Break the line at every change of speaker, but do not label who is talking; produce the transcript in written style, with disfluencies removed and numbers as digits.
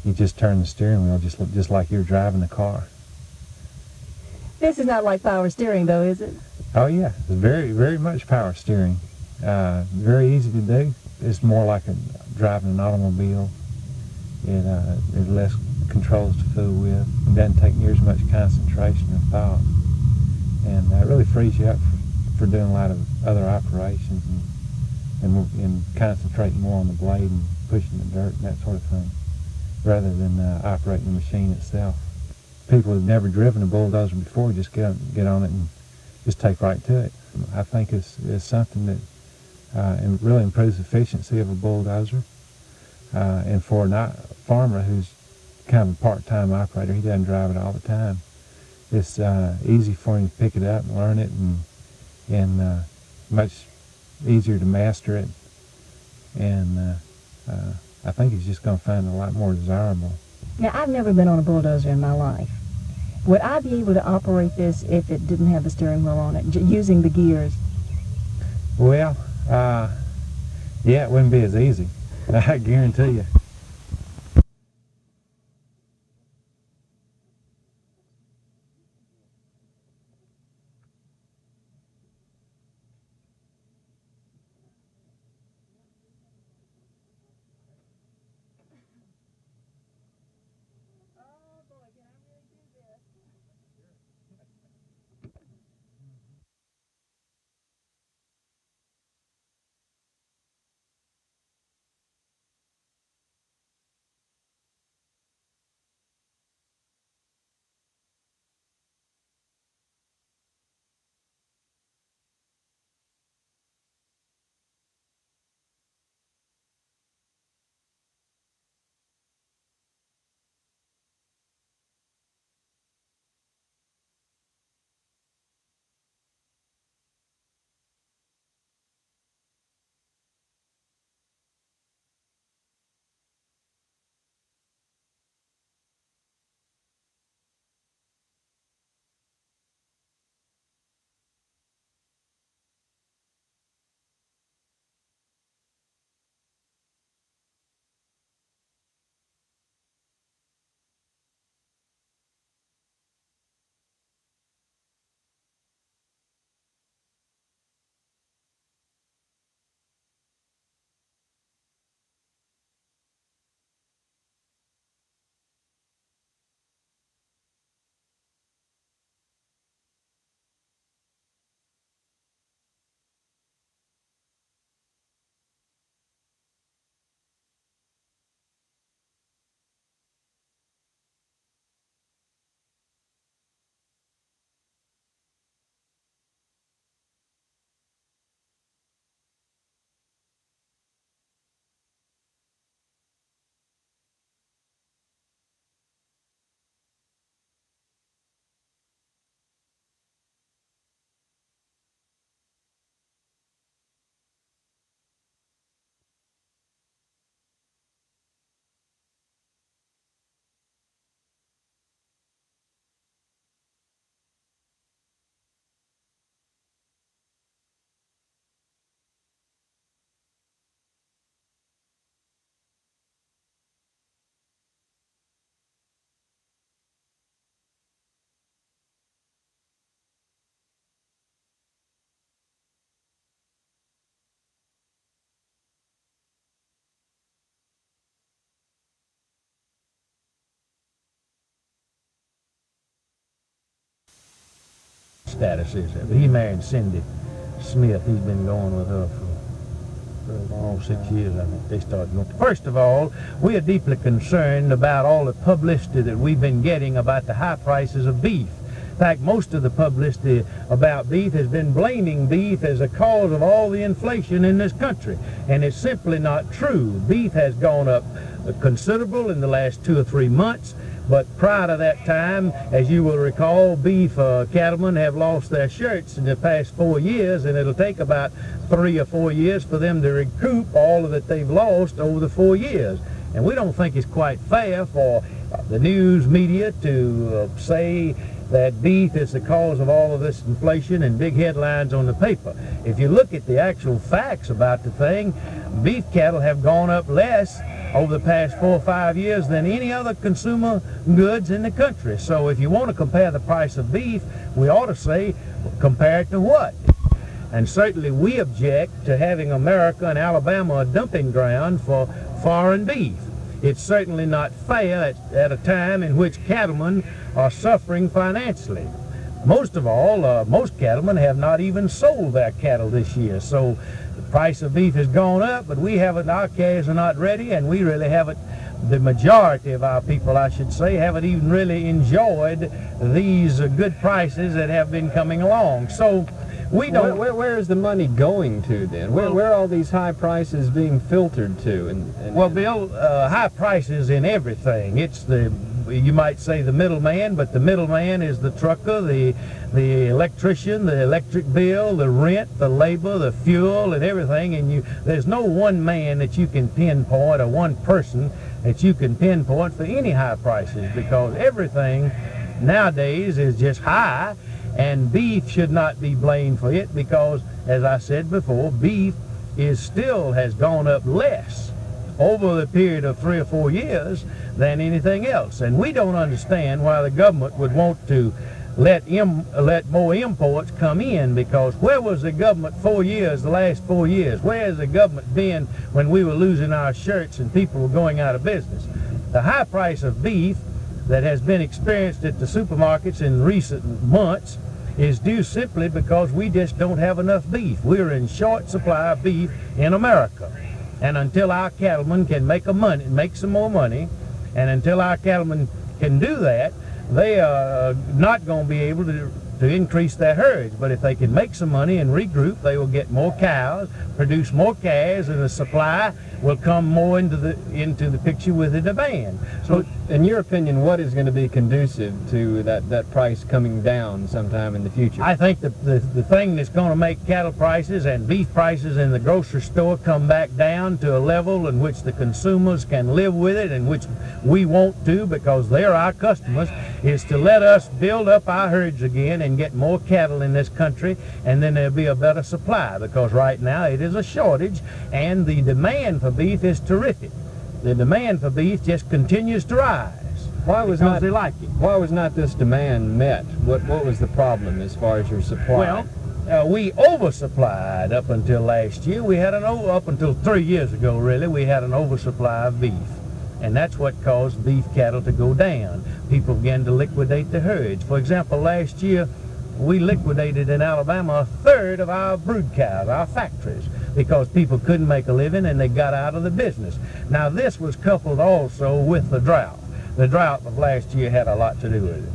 you just turn the steering wheel just like you're driving the car.
This is not like power steering, though, is it?
Oh yeah, it's very, very much power steering. Very easy to do. It's more like driving an automobile. It less controls to fool with. It doesn't take near as much concentration and thought. And it really frees you up for doing a lot of other operations and concentrating more on the blade and pushing the dirt and that sort of thing, rather than operating the machine itself. People who've never driven a bulldozer before just get on it and just take right to it. I think it's something that really improves the efficiency of a bulldozer. And for a farmer who's kind of a part-time operator, he doesn't drive it all the time. It's easy for him to pick it up and learn it, and much easier to master it. And I think he's just going to find it a lot more desirable.
Now, I've never been on a bulldozer in my life. Would I be able to operate this if it didn't have the steering wheel on it, using the gears?
Well, yeah, it wouldn't be as easy. I guarantee you.
Status is that. But he married Cindy Smith. He's been going with her for almost 6 years, I think. They started going. First of all, we are deeply concerned about all the publicity that we've been getting about the high prices of beef. In fact, most of the publicity about beef has been blaming beef as a cause of all the inflation in this country. And it's simply not true. Beef has gone up considerable in the last 2 or 3 months. But prior to that time, as you will recall, beef cattlemen have lost their shirts in the past 4 years, and it'll take about 3 or 4 years for them to recoup all of that they've lost over the 4 years. And we don't think it's quite fair for the news media to say that beef is the cause of all of this inflation and big headlines on the paper. If you look at the actual facts about the thing, beef cattle have gone up less over the past 4 or 5 years than any other consumer goods in the country. So if you want to compare the price of beef, we ought to say, compare it to what? And certainly we object to having America and Alabama a dumping ground for foreign beef. It's certainly not fair at a time in which cattlemen are suffering financially. Most of all, most cattlemen have not even sold their cattle this year. So the price of beef has gone up, but we haven't, our calves are not ready, and we really haven't, the majority of our people, I should say, haven't even really enjoyed these good prices that have been coming along. So we don't.
Where is the money going to then? Where are all these high prices being filtered to?
Well, Bill, high prices in everything. It's the, you might say, the middleman, but the middleman is the trucker, the electrician, the electric bill, the rent, the labor, the fuel, and everything. And there's no one man that you can pinpoint, or one person that you can pinpoint for any high prices, because everything nowadays is just high. And beef should not be blamed for it, because, as I said before, beef still has gone up less over the period of 3 or 4 years than anything else. And we don't understand why the government would want to let more imports come in, because where was the government 4 years, the last 4 years? Where has the government been when we were losing our shirts and people were going out of business? The high price of beef that has been experienced at the supermarkets in recent months is due simply because we just don't have enough beef. We're in short supply of beef in America. And until our cattlemen can make some more money, and until our cattlemen can do that, they are not going to be able to increase their herds. But if they can make some money and regroup, they will get more cows, produce more calves, and the supply will come more into the picture with the demand.
So, in your opinion, what is going to be conducive to that price coming down sometime in the future?
I think the thing that's going to make cattle prices and beef prices in the grocery store come back down to a level in which the consumers can live with it, and which we want to, because they're our customers, is to let us build up our herds again and get more cattle in this country, and then there'll be a better supply, because right now it is a shortage, and the demand for beef is terrific. The demand for beef just continues to rise.
Why was
they like it.
Why was not this demand met? What was the problem as far as your supply?
Well, we oversupplied up until last year. We had up until 3 years ago, really, we had an oversupply of beef. And that's what caused beef cattle to go down. People began to liquidate the herds. For example, last year, we liquidated in Alabama 1/3 of our brood cows, our factories, because people couldn't make a living and they got out of the business. Now, this was coupled also with the drought. The drought of last year had a lot to do with it.